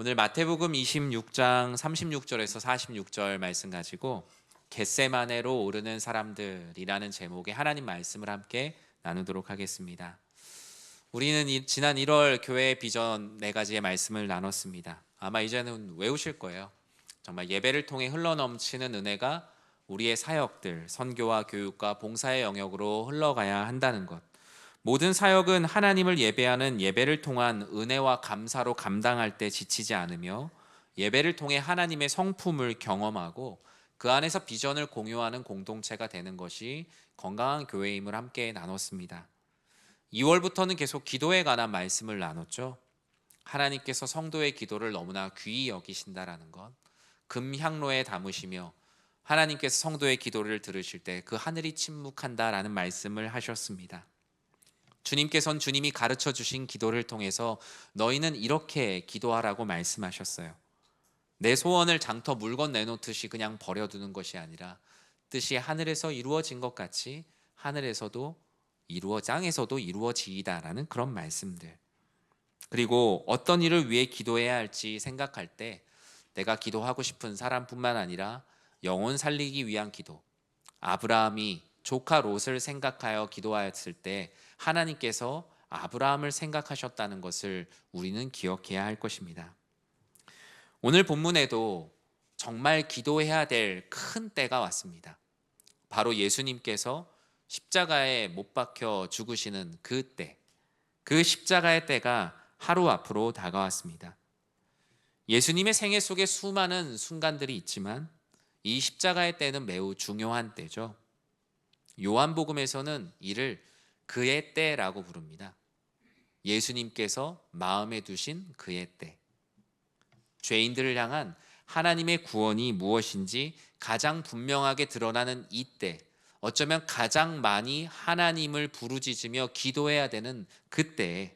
오늘 마태복음 26장 36절에서 46절 말씀 가지고 겟세마네로 오르는 사람들이라는 제목의 하나님 말씀을 함께 나누도록 하겠습니다. 우리는 지난 1월 교회 비전 4가지의 말씀을 나눴습니다. 아마 이제는 외우실 거예요. 정말 예배를 통해 흘러넘치는 은혜가 우리의 사역들, 선교와 교육과 봉사의 영역으로 흘러가야 한다는 것. 모든 사역은 하나님을 예배하는 예배를 통한 은혜와 감사로 감당할 때 지치지 않으며 예배를 통해 하나님의 성품을 경험하고 그 안에서 비전을 공유하는 공동체가 되는 것이 건강한 교회임을 함께 나눴습니다. 2월부터는 계속 기도에 관한 말씀을 나눴죠. 하나님께서 성도의 기도를 너무나 귀히 여기신다라는 것, 금향로에 담으시며 하나님께서 성도의 기도를 들으실 때 그 하늘이 침묵한다라는 말씀을 하셨습니다. 주님께서는 주님이 가르쳐 주신 기도를 통해서 너희는 이렇게 기도하라고 말씀하셨어요. 내 소원을 장터 물건 내놓듯이 그냥 버려두는 것이 아니라 뜻이 하늘에서 이루어진 것 같이 하늘에서도 땅에서도 이루어지이다라는 그런 말씀들. 그리고 어떤 일을 위해 기도해야 할지 생각할 때 내가 기도하고 싶은 사람뿐만 아니라 영혼 살리기 위한 기도. 아브라함이 조카 롯을 생각하여 기도하였을 때 하나님께서 아브라함을 생각하셨다는 것을 우리는 기억해야 할 것입니다. 오늘 본문에도 정말 기도해야 될 큰 때가 왔습니다. 바로 예수님께서 십자가에 못 박혀 죽으시는 그 때, 그 십자가의 때가 하루 앞으로 다가왔습니다. 예수님의 생애 속에 수많은 순간들이 있지만 이 십자가의 때는 매우 중요한 때죠. 요한복음에서는 이를 그의 때라고 부릅니다. 예수님께서 마음에 두신 그의 때. 죄인들을 향한 하나님의 구원이 무엇인지 가장 분명하게 드러나는 이 때, 어쩌면 가장 많이 하나님을 부르짖으며 기도해야 되는 그때에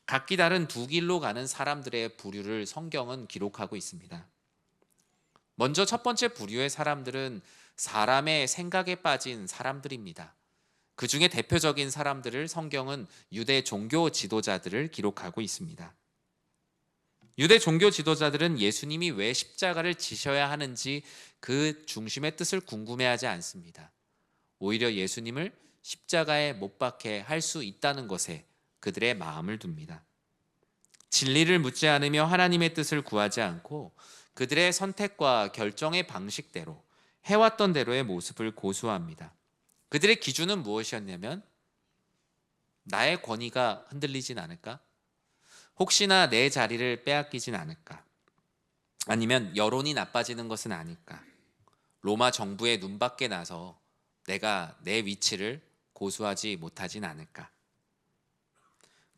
각기 다른 두 길로 가는 사람들의 부류를 성경은 기록하고 있습니다. 먼저 첫 번째 부류의 사람들은 사람의 생각에 빠진 사람들입니다. 그 중에 대표적인 사람들을 성경은 유대 종교 지도자들을 기록하고 있습니다. 유대 종교 지도자들은 예수님이 왜 십자가를 지셔야 하는지 그 중심의 뜻을 궁금해하지 않습니다. 오히려 예수님을 십자가에 못 박게 할 수 있다는 것에 그들의 마음을 둡니다. 진리를 묻지 않으며 하나님의 뜻을 구하지 않고 그들의 선택과 결정의 방식대로 해왔던 대로의 모습을 고수합니다. 그들의 기준은 무엇이었냐면 나의 권위가 흔들리진 않을까? 혹시나 내 자리를 빼앗기진 않을까? 아니면 여론이 나빠지는 것은 아닐까? 로마 정부의 눈밖에 나서 내가 내 위치를 고수하지 못하진 않을까?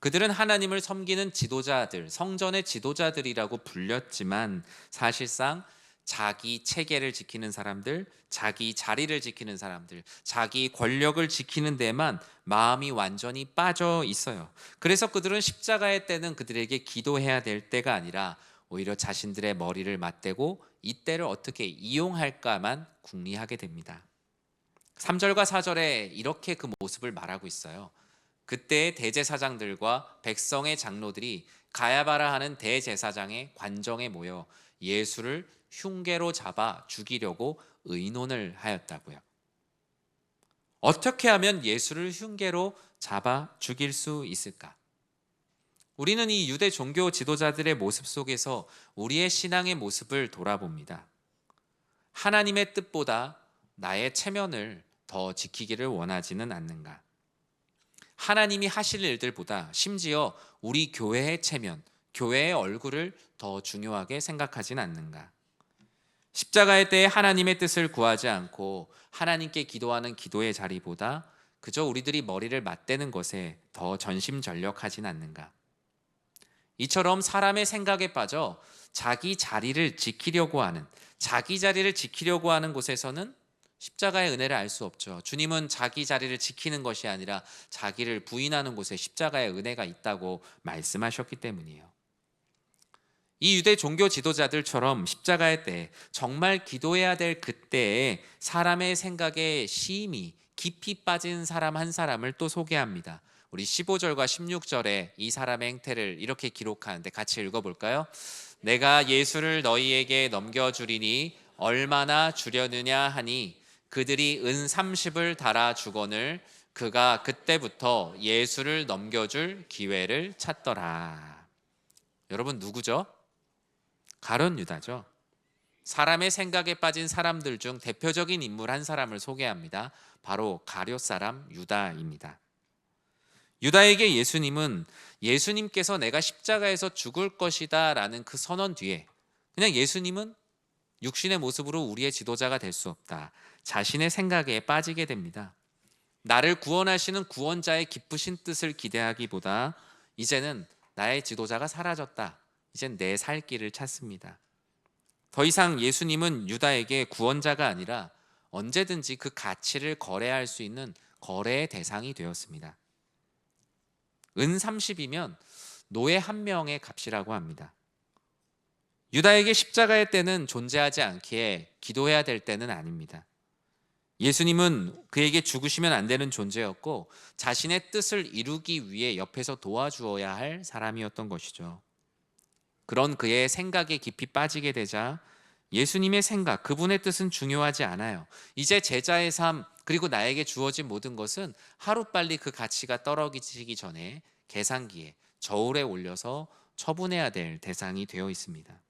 그들은 하나님을 섬기는 지도자들, 성전의 지도자들이라고 불렸지만 사실상 자기 체계를 지키는 사람들, 자기 자리를 지키는 사람들, 자기 권력을 지키는 데만 마음이 완전히 빠져 있어요. 그래서 그들은 십자가의 때는 그들에게 기도해야 될 때가 아니라 오히려 자신들의 머리를 맞대고 이 때를 어떻게 이용할까만 궁리하게 됩니다. 3절과 4절에 이렇게 그 모습을 말하고 있어요. 그때의 대제사장들과 백성의 장로들이 가야바라 하는 대제사장의 관정에 모여 예수를 흉계로 잡아 죽이려고 의논을 하였다고요. 어떻게 하면 예수를 흉계로 잡아 죽일 수 있을까? 우리는 이 유대 종교 지도자들의 모습 속에서 우리의 신앙의 모습을 돌아봅니다. 하나님의 뜻보다 나의 체면을 더 지키기를 원하지는 않는가? 하나님이 하실 일들보다 심지어 우리 교회의 체면, 교회의 얼굴을 더 중요하게 생각하진 않는가? 십자가의 때에 하나님의 뜻을 구하지 않고 하나님께 기도하는 기도의 자리보다 그저 우리들이 머리를 맞대는 것에 더 전심전력하진 않는가? 이처럼 사람의 생각에 빠져 자기 자리를 지키려고 하는, 자기 자리를 지키려고 하는 곳에서는 십자가의 은혜를 알 수 없죠. 주님은 자기 자리를 지키는 것이 아니라 자기를 부인하는 곳에 십자가의 은혜가 있다고 말씀하셨기 때문이에요. 이 유대 종교 지도자들처럼 십자가의 때 정말 기도해야 될 그때에 사람의 생각에 심히 깊이 빠진 사람 한 사람을 또 소개합니다. 우리 15절과 16절에 이 사람의 행태를 이렇게 기록하는데 같이 읽어볼까요? 내가 예수를 너희에게 넘겨주리니 얼마나 주려느냐 하니 그들이 은 30을 달아 주거늘 그가 그때부터 예수를 넘겨줄 기회를 찾더라. 여러분 누구죠? 가룟 유다죠. 사람의 생각에 빠진 사람들 중 대표적인 인물 한 사람을 소개합니다. 바로 가룟 사람 유다입니다. 유다에게 예수님은 예수님께서 내가 십자가에서 죽을 것이다 라는 그 선언 뒤에 그냥 예수님은 육신의 모습으로 우리의 지도자가 될 수 없다. 자신의 생각에 빠지게 됩니다. 나를 구원하시는 구원자의 기쁘신 뜻을 기대하기보다 이제는 나의 지도자가 사라졌다. 이젠 내 살 길을 찾습니다. 더 이상 예수님은 유다에게 구원자가 아니라 언제든지 그 가치를 거래할 수 있는 거래의 대상이 되었습니다. 은 30이면 노예 한 명의 값이라고 합니다. 유다에게 십자가의 때는 존재하지 않기에 기도해야 될 때는 아닙니다. 예수님은 그에게 죽으시면 안 되는 존재였고 자신의 뜻을 이루기 위해 옆에서 도와주어야 할 사람이었던 것이죠. 그런 그의 생각에 깊이 빠지게 되자 예수님의 생각, 그분의 뜻은 중요하지 않아요. 이제 제자의 삶, 그리고 나에게 주어진 모든 것은 하루빨리 그 가치가 떨어지기 전에 계산기에 저울에 올려서 처분해야 될 대상이 되어 있습니다.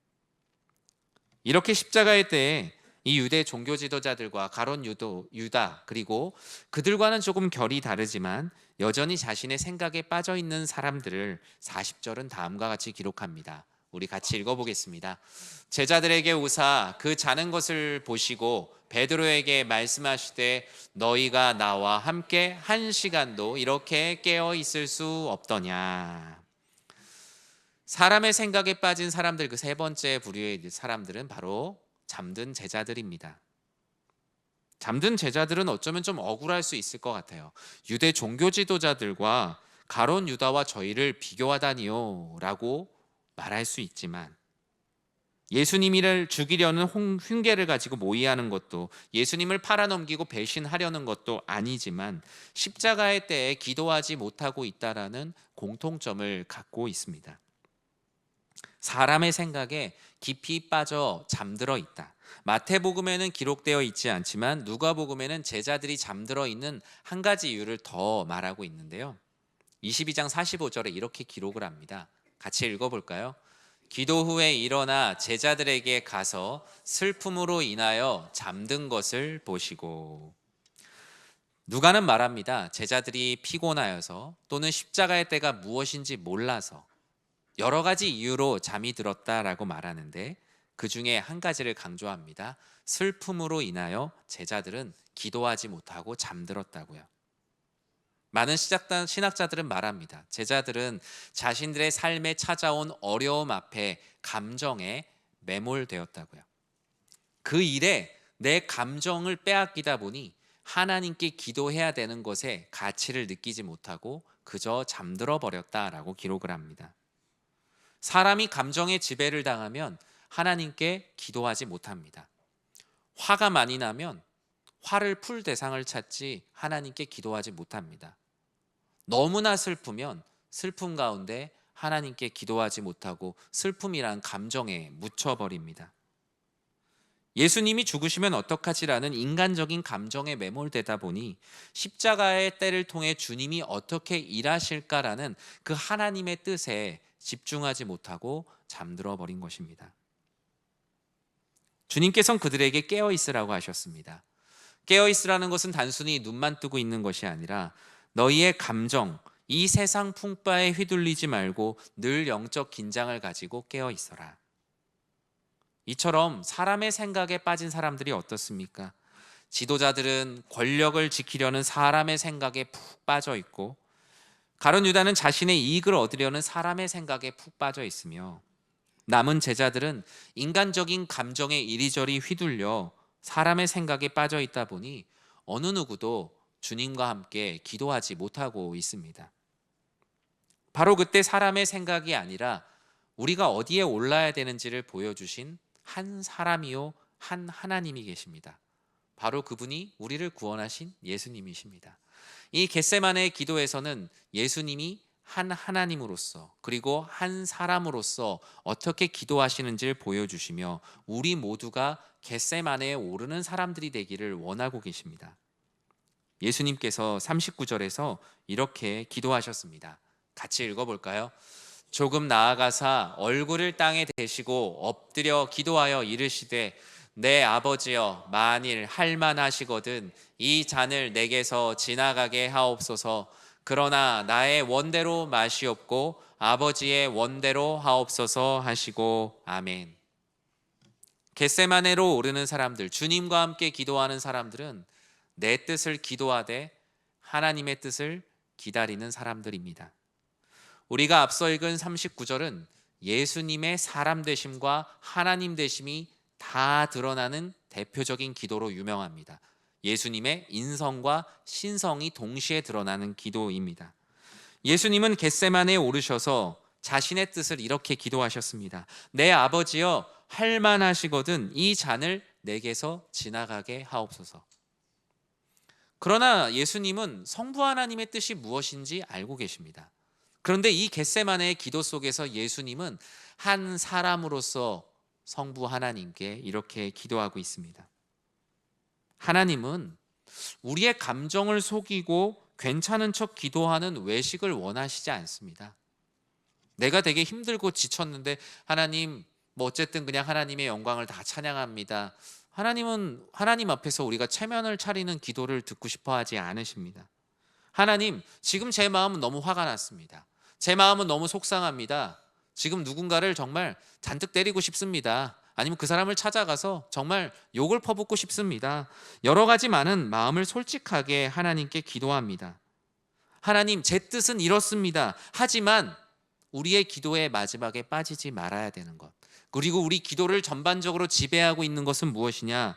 이렇게 십자가의 때에 이 유대 종교 지도자들과 가룟 유다 그리고 그들과는 조금 결이 다르지만 여전히 자신의 생각에 빠져 있는 사람들을 40절은 다음과 같이 기록합니다. 우리 같이 읽어보겠습니다. 제자들에게 오사 그 자는 것을 보시고 베드로에게 말씀하시되 너희가 나와 함께 1시간도 이렇게 깨어 있을 수 없더냐. 사람의 생각에 빠진 사람들, 그 세 번째 부류의 사람들은 바로 잠든 제자들입니다. 잠든 제자들은 어쩌면 좀 억울할 수 있을 것 같아요. 유대 종교 지도자들과 가룟 유다와 저희를 비교하다니요 라고 말할 수 있지만 예수님을 죽이려는 흉계를 가지고 모의하는 것도 예수님을 팔아넘기고 배신하려는 것도 아니지만 십자가의 때에 기도하지 못하고 있다라는 공통점을 갖고 있습니다. 사람의 생각에 깊이 빠져 잠들어 있다. 마태복음에는 기록되어 있지 않지만 누가복음에는 제자들이 잠들어 있는 한 가지 이유를 더 말하고 있는데요. 22장 45절에 이렇게 기록을 합니다. 같이 읽어볼까요? 기도 후에 일어나 제자들에게 가서 슬픔으로 인하여 잠든 것을 보시고. 누가는 말합니다. 제자들이 피곤하여서 또는 십자가의 때가 무엇인지 몰라서 여러 가지 이유로 잠이 들었다라고 말하는데 그 중에 한 가지를 강조합니다. 슬픔으로 인하여 제자들은 기도하지 못하고 잠들었다고요. 많은 신학자들은 말합니다. 제자들은 자신들의 삶에 찾아온 어려움 앞에 감정에 매몰되었다고요. 그 일에 내 감정을 빼앗기다 보니 하나님께 기도해야 되는 것에 가치를 느끼지 못하고 그저 잠들어 버렸다라고 기록을 합니다. 사람이 감정의 지배를 당하면 하나님께 기도하지 못합니다. 화가 많이 나면 화를 풀 대상을 찾지 하나님께 기도하지 못합니다. 너무나 슬프면 슬픔 가운데 하나님께 기도하지 못하고 슬픔이란 감정에 묻혀버립니다. 예수님이 죽으시면 어떡하지라는 인간적인 감정에 매몰되다 보니 십자가의 때를 통해 주님이 어떻게 일하실까라는 그 하나님의 뜻에 집중하지 못하고 잠들어 버린 것입니다. 주님께서는 그들에게 깨어 있으라고 하셨습니다. 깨어 있으라는 것은 단순히 눈만 뜨고 있는 것이 아니라 너희의 감정, 이 세상 풍파에 휘둘리지 말고 늘 영적 긴장을 가지고 깨어 있어라. 이처럼 사람의 생각에 빠진 사람들이 어떻습니까? 지도자들은 권력을 지키려는 사람의 생각에 푹 빠져 있고 가룟 유다는 자신의 이익을 얻으려는 사람의 생각에 푹 빠져 있으며 남은 제자들은 인간적인 감정에 이리저리 휘둘려 사람의 생각에 빠져 있다 보니 어느 누구도 주님과 함께 기도하지 못하고 있습니다. 바로 그때 사람의 생각이 아니라 우리가 어디에 올라야 되는지를 보여주신 한 사람이요 한 하나님이 계십니다. 바로 그분이 우리를 구원하신 예수님이십니다. 이 겟세마네의 기도에서는 예수님이 한 하나님으로서 그리고 한 사람으로서 어떻게 기도하시는지를 보여주시며 우리 모두가 겟세마네에 오르는 사람들이 되기를 원하고 계십니다. 예수님께서 39절에서 이렇게 기도하셨습니다. 같이 읽어볼까요? 조금 나아가사 얼굴을 땅에 대시고 엎드려 기도하여 이르시되 내 아버지여 만일 할만하시거든 이 잔을 내게서 지나가게 하옵소서. 그러나 나의 원대로 마시옵고 아버지의 원대로 하옵소서 하시고 아멘. 겟세마네로 오르는 사람들, 주님과 함께 기도하는 사람들은 내 뜻을 기도하되 하나님의 뜻을 기다리는 사람들입니다. 우리가 앞서 읽은 39절은 예수님의 사람 되심과 하나님 되심이 다 드러나는 대표적인 기도로 유명합니다. 예수님의 인성과 신성이 동시에 드러나는 기도입니다. 예수님은 겟세마네에 오르셔서 자신의 뜻을 이렇게 기도하셨습니다. 내 아버지여 할만하시거든 이 잔을 내게서 지나가게 하옵소서. 그러나 예수님은 성부 하나님의 뜻이 무엇인지 알고 계십니다. 그런데 이 겟세마네의 기도 속에서 예수님은 한 사람으로서 성부 하나님께 이렇게 기도하고 있습니다. 하나님은 우리의 감정을 속이고 괜찮은 척 기도하는 외식을 원하시지 않습니다. 내가 되게 힘들고 지쳤는데 하나님 어쨌든 그냥 하나님의 영광을 다 찬양합니다. 하나님은 하나님 앞에서 우리가 체면을 차리는 기도를 듣고 싶어 하지 않으십니다. 하나님, 지금 제 마음은 너무 화가 났습니다. 제 마음은 너무 속상합니다. 지금 누군가를 정말 잔뜩 때리고 싶습니다. 아니면 그 사람을 찾아가서 정말 욕을 퍼붓고 싶습니다. 여러 가지 많은 마음을 솔직하게 하나님께 기도합니다. 하나님, 제 뜻은 이렇습니다. 하지만 우리의 기도의 마지막에 빠지지 말아야 되는 것, 그리고 우리 기도를 전반적으로 지배하고 있는 것은 무엇이냐?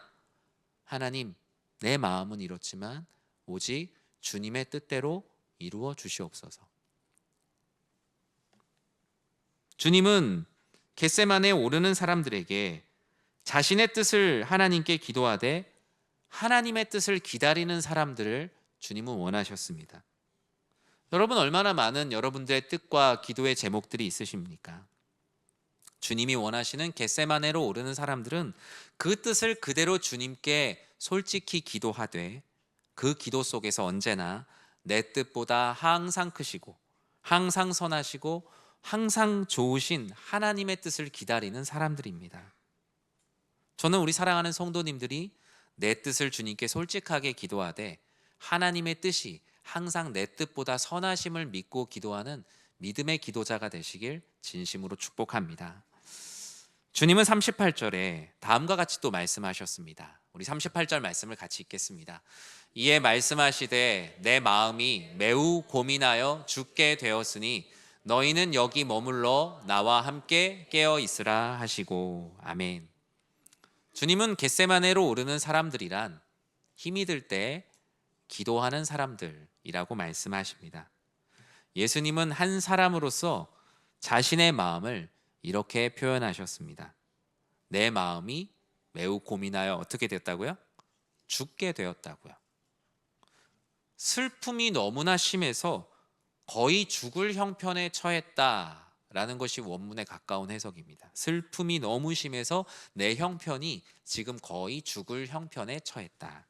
하나님, 내 마음은 이렇지만 오직 주님의 뜻대로 이루어 주시옵소서. 주님은 겟세마네에 오르는 사람들에게 자신의 뜻을 하나님께 기도하되 하나님의 뜻을 기다리는 사람들을 주님은 원하셨습니다. 여러분, 얼마나 많은 여러분들의 뜻과 기도의 제목들이 있으십니까? 주님이 원하시는 겟세마네로 오르는 사람들은 그 뜻을 그대로 주님께 솔직히 기도하되 그 기도 속에서 언제나 내 뜻보다 항상 크시고 항상 선하시고 항상 좋으신 하나님의 뜻을 기다리는 사람들입니다. 저는 우리 사랑하는 성도님들이 내 뜻을 주님께 솔직하게 기도하되 하나님의 뜻이 항상 내 뜻보다 선하심을 믿고 기도하는 믿음의 기도자가 되시길 진심으로 축복합니다. 주님은 38절에 다음과 같이 또 말씀하셨습니다. 우리 38절 말씀을 같이 읽겠습니다. 이에 말씀하시되 내 마음이 매우 고민하여 죽게 되었으니 너희는 여기 머물러 나와 함께 깨어 있으라 하시고 아멘. 주님은 겟세마네로 오르는 사람들이란 힘이 들 때 기도하는 사람들이라고 말씀하십니다. 예수님은 한 사람으로서 자신의 마음을 이렇게 표현하셨습니다. 내 마음이 매우 고민하여 어떻게 됐다고요? 죽게 되었다고요. 슬픔이 너무나 심해서 거의 죽을 형편에 처했다라는 것이 원문에 가까운 해석입니다. 슬픔이 너무 심해서 내 형편이 지금 거의 죽을 형편에 처했다.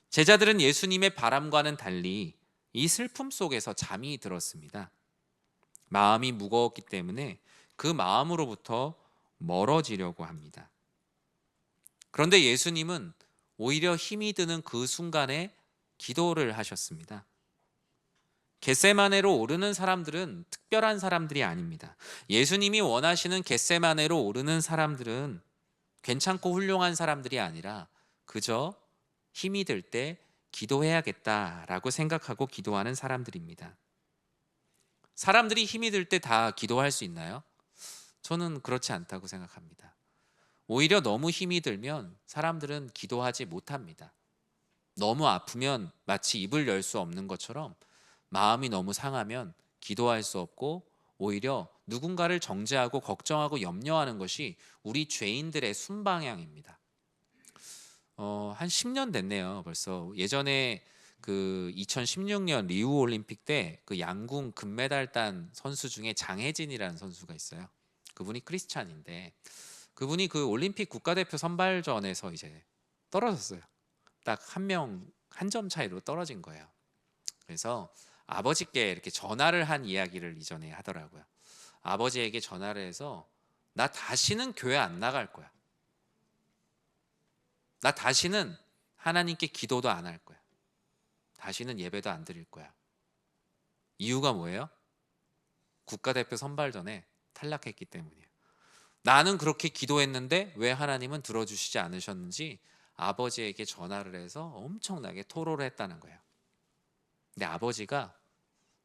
제자들은 예수님의 바람과는 달리 이 슬픔 속에서 잠이 들었습니다. 마음이 무거웠기 때문에 그 마음으로부터 멀어지려고 합니다. 그런데 예수님은 오히려 힘이 드는 그 순간에 기도를 하셨습니다. 겟세마네로 오르는 사람들은 특별한 사람들이 아닙니다. 예수님이 원하시는 겟세마네로 오르는 사람들은 괜찮고 훌륭한 사람들이 아니라 그저 힘이 들 때 기도해야겠다라고 생각하고 기도하는 사람들입니다. 사람들이 힘이 들 때 다 기도할 수 있나요? 저는 그렇지 않다고 생각합니다. 오히려 너무 힘이 들면 사람들은 기도하지 못합니다. 너무 아프면 마치 입을 열 수 없는 것처럼 마음이 너무 상하면 기도할 수 없고 오히려 누군가를 정죄하고 걱정하고 염려하는 것이 우리 죄인들의 순방향입니다. 한 10년 됐네요. 벌써. 예전에 그 2016년 리우 올림픽 때 그 양궁 금메달 딴 선수 중에 장혜진이라는 선수가 있어요. 그분이 크리스찬인데 그분이 그 올림픽 국가대표 선발전에서 이제 떨어졌어요. 딱 한 점 차이로 떨어진 거예요. 그래서 아버지께 이렇게 전화를 한 이야기를 이전에 하더라고요. 아버지에게 전화를 해서 나 다시는 교회 안 나갈 거야. 나 다시는 하나님께 기도도 안 할 거야. 다시는 예배도 안 드릴 거야. 이유가 뭐예요? 국가대표 선발전에 탈락했기 때문이에요. 나는 그렇게 기도했는데 왜 하나님은 들어주시지 않으셨는지 아버지에게 전화를 해서 엄청나게 토로를 했다는 거예요. 근데 아버지가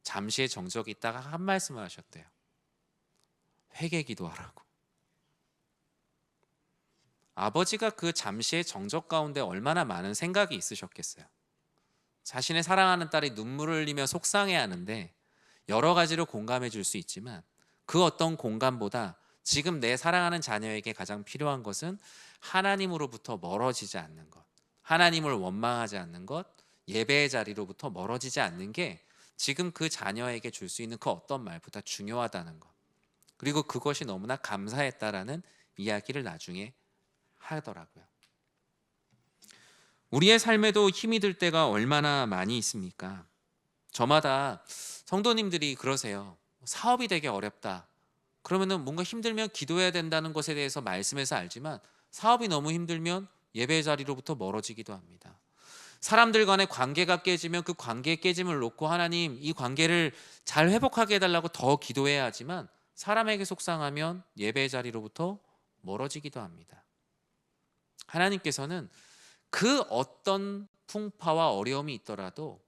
잠시의 정적이 있다가 한 말씀을 하셨대요. 회개 기도하라고. 아버지가 그 잠시의 정적 가운데 얼마나 많은 생각이 있으셨겠어요. 자신의 사랑하는 딸이 눈물을 흘리며 속상해하는데 여러 가지로 공감해 줄 수 있지만 그 어떤 공감보다 지금 내 사랑하는 자녀에게 가장 필요한 것은 하나님으로부터 멀어지지 않는 것, 하나님을 원망하지 않는 것, 예배의 자리로부터 멀어지지 않는 게 지금 그 자녀에게 줄 수 있는 그 어떤 말보다 중요하다는 것, 그리고 그것이 너무나 감사했다라는 이야기를 나중에 하더라고요. 우리의 삶에도 힘이 들 때가 얼마나 많이 있습니까? 저마다 성도님들이 그러세요. 사업이 되게 어렵다. 그러면은 뭔가 힘들면 기도해야 된다는 것에 대해서 말씀해서 알지만 사업이 너무 힘들면 예배 자리로부터 멀어지기도 합니다. 사람들 간의 관계가 깨지면 그 관계의 깨짐을 놓고 하나님 이 관계를 잘 회복하게 해달라고 더 기도해야 하지만 사람에게 속상하면 예배 자리로부터 멀어지기도 합니다. 하나님께서는 그 어떤 풍파와 어려움이 있더라도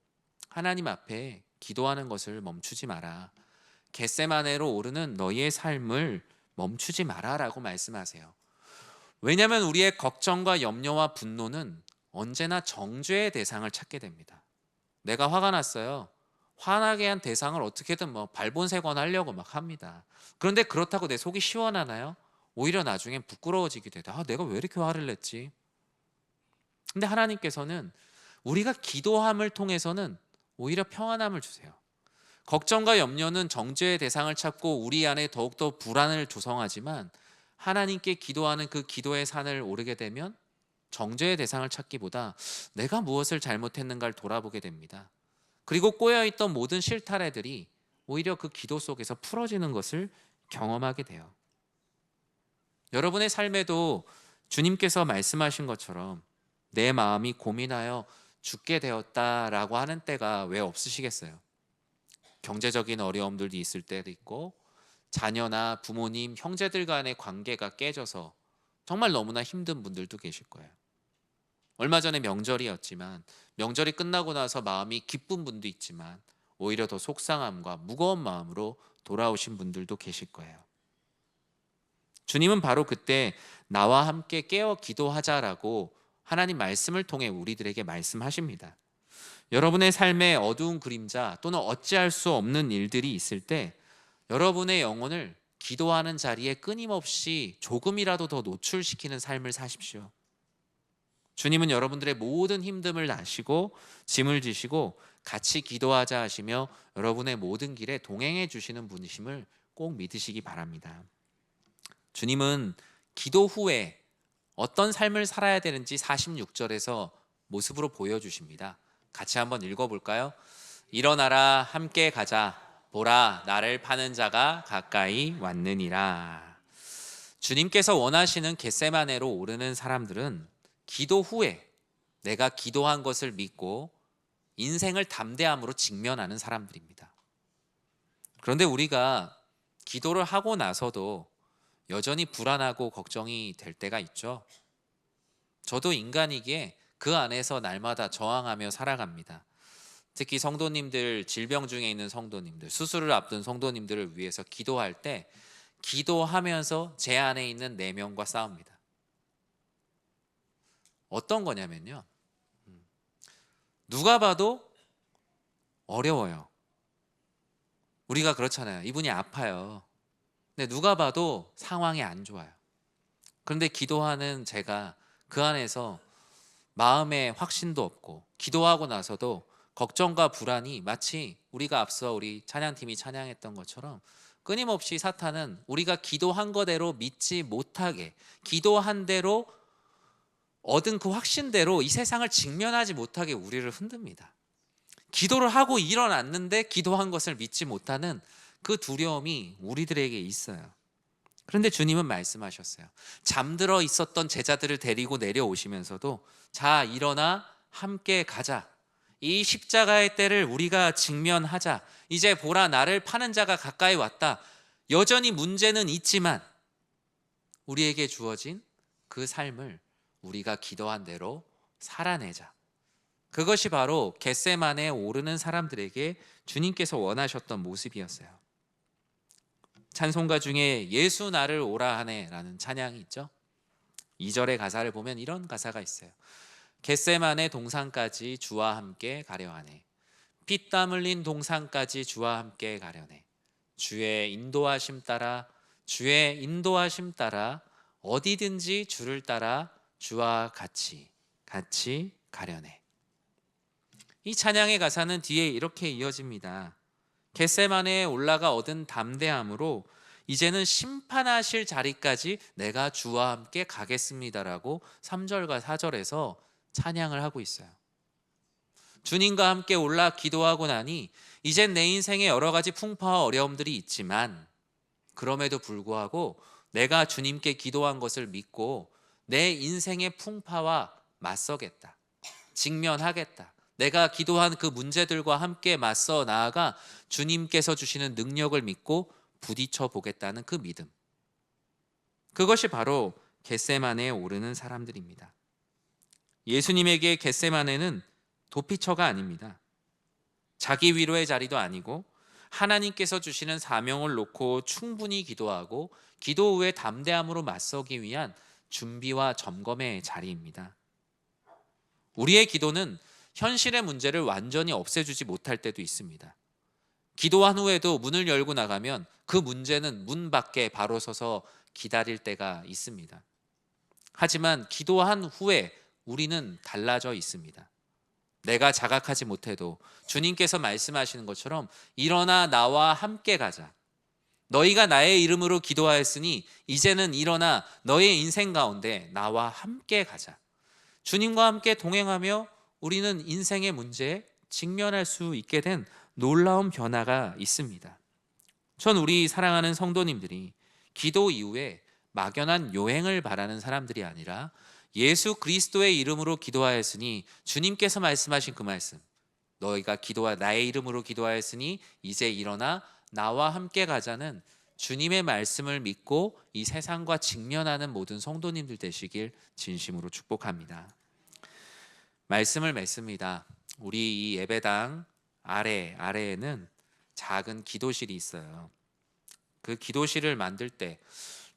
하나님 앞에 기도하는 것을 멈추지 마라. 겟세마네로 오르는 너희의 삶을 멈추지 마라라고 말씀하세요. 왜냐하면 우리의 걱정과 염려와 분노는 언제나 정죄의 대상을 찾게 됩니다. 내가 화가 났어요. 화나게 한 대상을 어떻게든 발본색원하려고 막 합니다. 그런데 그렇다고 내 속이 시원하나요? 오히려 나중엔 부끄러워지게 돼요. 내가 왜 이렇게 화를 냈지? 근데 하나님께서는 우리가 기도함을 통해서는 오히려 평안함을 주세요. 걱정과 염려는 정죄의 대상을 찾고 우리 안에 더욱더 불안을 조성하지만 하나님께 기도하는 그 기도의 산을 오르게 되면 정죄의 대상을 찾기보다 내가 무엇을 잘못했는가를 돌아보게 됩니다. 그리고 꼬여있던 모든 실타래들이 오히려 그 기도 속에서 풀어지는 것을 경험하게 돼요. 여러분의 삶에도 주님께서 말씀하신 것처럼 내 마음이 고민하여 죽게 되었다라고 하는 때가 왜 없으시겠어요? 경제적인 어려움들도 있을 때도 있고 자녀나 부모님, 형제들 간의 관계가 깨져서 정말 너무나 힘든 분들도 계실 거예요. 얼마 전에 명절이었지만 명절이 끝나고 나서 마음이 기쁜 분도 있지만 오히려 더 속상함과 무거운 마음으로 돌아오신 분들도 계실 거예요. 주님은 바로 그때 나와 함께 깨어 기도하자라고 하나님 말씀을 통해 우리들에게 말씀하십니다. 여러분의 삶에 어두운 그림자 또는 어찌할 수 없는 일들이 있을 때 여러분의 영혼을 기도하는 자리에 끊임없이 조금이라도 더 노출시키는 삶을 사십시오. 주님은 여러분들의 모든 힘듦을 아시고 짐을 지시고 같이 기도하자 하시며 여러분의 모든 길에 동행해 주시는 분이심을 꼭 믿으시기 바랍니다. 주님은 기도 후에 어떤 삶을 살아야 되는지 46절에서 모습으로 보여주십니다. 같이 한번 읽어볼까요? 일어나라 함께 가자 보라 나를 파는 자가 가까이 왔느니라. 주님께서 원하시는 겟세마네로 오르는 사람들은 기도 후에 내가 기도한 것을 믿고 인생을 담대함으로 직면하는 사람들입니다. 그런데 우리가 기도를 하고 나서도 여전히 불안하고 걱정이 될 때가 있죠. 저도 인간이기에 그 안에서 날마다 저항하며 살아갑니다. 특히 성도님들, 질병 중에 있는 성도님들, 수술을 앞둔 성도님들을 위해서 기도할 때 기도하면서 제 안에 있는 내면과 싸웁니다. 어떤 거냐면요, 누가 봐도 어려워요. 우리가 그렇잖아요. 이분이 아파요. 근데 누가 봐도 상황이 안 좋아요. 그런데 기도하는 제가 그 안에서 마음에 확신도 없고 기도하고 나서도 걱정과 불안이 마치 우리가 앞서 우리 찬양팀이 찬양했던 것처럼 끊임없이 사탄은 우리가 기도한 거대로 믿지 못하게, 기도한 대로 얻은 그 확신대로 이 세상을 직면하지 못하게 우리를 흔듭니다. 기도를 하고 일어났는데 기도한 것을 믿지 못하는 그 두려움이 우리들에게 있어요. 그런데 주님은 말씀하셨어요. 잠들어 있었던 제자들을 데리고 내려오시면서도 자, 일어나 함께 가자. 이 십자가의 때를 우리가 직면하자. 이제 보라, 나를 파는 자가 가까이 왔다. 여전히 문제는 있지만 우리에게 주어진 그 삶을 우리가 기도한 대로 살아내자. 그것이 바로 겟세마네에 오르는 사람들에게 주님께서 원하셨던 모습이었어요. 찬송가 중에 예수 나를 오라 하네 라는 찬양이 있죠. 2절의 가사를 보면 이런 가사가 있어요. 겟세마네 동산까지 주와 함께 가려 하네. 피땀 흘린 동산까지 주와 함께 가려네. 주의 인도하심 따라, 주의 인도하심 따라 어디든지 주를 따라 주와 같이 가려네. 이 찬양의 가사는 뒤에 이렇게 이어집니다. 겟세마네에 올라가 얻은 담대함으로 이제는 심판하실 자리까지 내가 주와 함께 가겠습니다라고 3절과 4절에서 찬양을 하고 있어요. 주님과 함께 올라 기도하고 나니 이젠 내 인생에 여러 가지 풍파와 어려움들이 있지만 그럼에도 불구하고 내가 주님께 기도한 것을 믿고 내 인생의 풍파와 맞서겠다. 직면하겠다. 내가 기도한 그 문제들과 함께 맞서 나아가 주님께서 주시는 능력을 믿고 부딪혀 보겠다는 그 믿음. 그것이 바로 겟세마네에 오르는 사람들입니다. 예수님에게 겟세마네는 도피처가 아닙니다. 자기 위로의 자리도 아니고 하나님께서 주시는 사명을 놓고 충분히 기도하고 기도 후에 담대함으로 맞서기 위한 준비와 점검의 자리입니다. 우리의 기도는 현실의 문제를 완전히 없애주지 못할 때도 있습니다. 기도한 후에도 문을 열고 나가면 그 문제는 문 밖에 바로 서서 기다릴 때가 있습니다. 하지만 기도한 후에 우리는 달라져 있습니다. 내가 자각하지 못해도 주님께서 말씀하시는 것처럼 일어나 나와 함께 가자. 너희가 나의 이름으로 기도하였으니 이제는 일어나 너의 인생 가운데 나와 함께 가자. 주님과 함께 동행하며 우리는 인생의 문제에 직면할 수 있게 된 놀라운 변화가 있습니다. 전 우리 사랑하는 성도님들이 기도 이후에 막연한 요행을 바라는 사람들이 아니라 예수 그리스도의 이름으로 기도하였으니 주님께서 말씀하신 그 말씀, 너희가 나의 이름으로 기도하였으니 이제 일어나 나와 함께 가자는 주님의 말씀을 믿고 이 세상과 직면하는 모든 성도님들 되시길 진심으로 축복합니다. 말씀을 맺습니다. 우리 이 예배당 아래에는 작은 기도실이 있어요. 그 기도실을 만들 때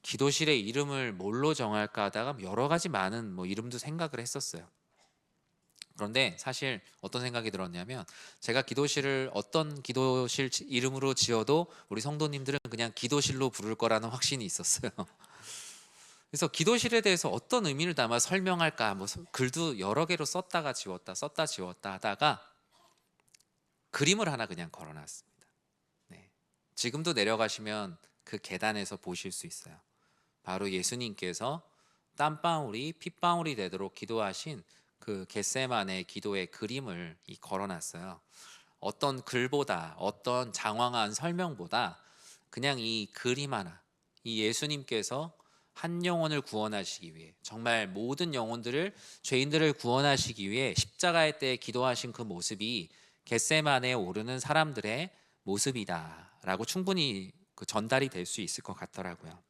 기도실의 이름을 뭘로 정할까 하다가 여러 가지 많은 이름도 생각을 했었어요. 그런데 사실 어떤 생각이 들었냐면 제가 기도실을 어떤 기도실 이름으로 지어도 우리 성도님들은 그냥 기도실로 부를 거라는 확신이 있었어요. 그래서 기도실에 대해서 어떤 의미를 담아 설명할까 글도 여러 개로 썼다 지웠다 하다가 그림을 하나 그냥 걸어놨습니다. 네. 지금도 내려가시면 그 계단에서 보실 수 있어요. 바로 예수님께서 땀방울이 핏방울이 되도록 기도하신 그 겟세마네 기도의 그림을 걸어놨어요. 어떤 글보다 어떤 장황한 설명보다 그냥 이 그림 하나, 이 예수님께서 한 영혼을 구원하시기 위해 정말 모든 영혼들을 죄인들을 구원하시기 위해 십자가의 때에 기도하신 그 모습이 겟세마네에 오르는 사람들의 모습이다라고 충분히 전달이 될 수 있을 것 같더라고요.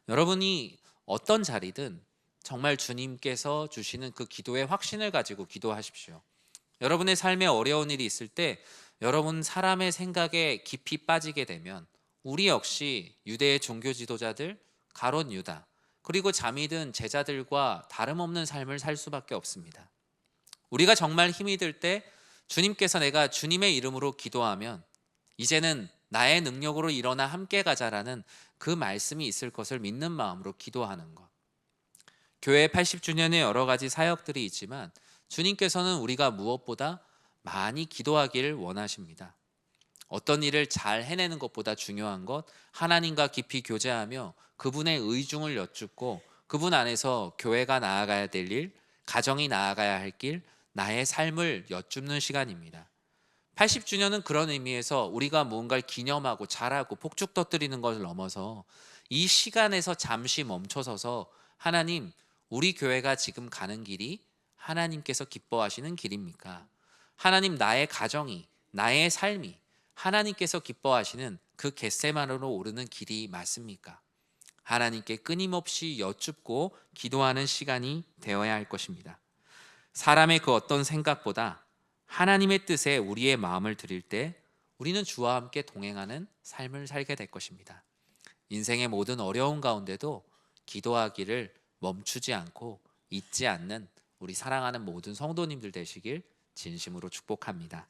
여러분이 어떤 자리든 정말 주님께서 주시는 그 기도의 확신을 가지고 기도하십시오. 여러분의 삶에 어려운 일이 있을 때 여러분 사람의 생각에 깊이 빠지게 되면 우리 역시 유대의 종교 지도자들 가롯 유다 그리고 잠이 든 제자들과 다름없는 삶을 살 수밖에 없습니다. 우리가 정말 힘이 들 때 주님께서 내가 주님의 이름으로 기도하면 이제는 나의 능력으로 일어나 함께 가자라는 그 말씀이 있을 것을 믿는 마음으로 기도하는 것. 교회 80주년의 여러 가지 사역들이 있지만 주님께서는 우리가 무엇보다 많이 기도하기를 원하십니다. 어떤 일을 잘 해내는 것보다 중요한 것, 하나님과 깊이 교제하며 그분의 의중을 여쭙고 그분 안에서 교회가 나아가야 될 일, 가정이 나아가야 할 길, 나의 삶을 여쭙는 시간입니다. 80주년은 그런 의미에서 우리가 무언가를 기념하고 잘하고 폭죽 터뜨리는 것을 넘어서 이 시간에서 잠시 멈춰서서 하나님, 우리 교회가 지금 가는 길이 하나님께서 기뻐하시는 길입니까? 하나님, 나의 가정이, 나의 삶이 하나님께서 기뻐하시는 그 겟세마네로 오르는 길이 맞습니까? 하나님께 끊임없이 여쭙고 기도하는 시간이 되어야 할 것입니다. 사람의 그 어떤 생각보다 하나님의 뜻에 우리의 마음을 드릴 때 우리는 주와 함께 동행하는 삶을 살게 될 것입니다. 인생의 모든 어려움 가운데도 기도하기를 멈추지 않고 잊지 않는 우리 사랑하는 모든 성도님들 되시길 진심으로 축복합니다.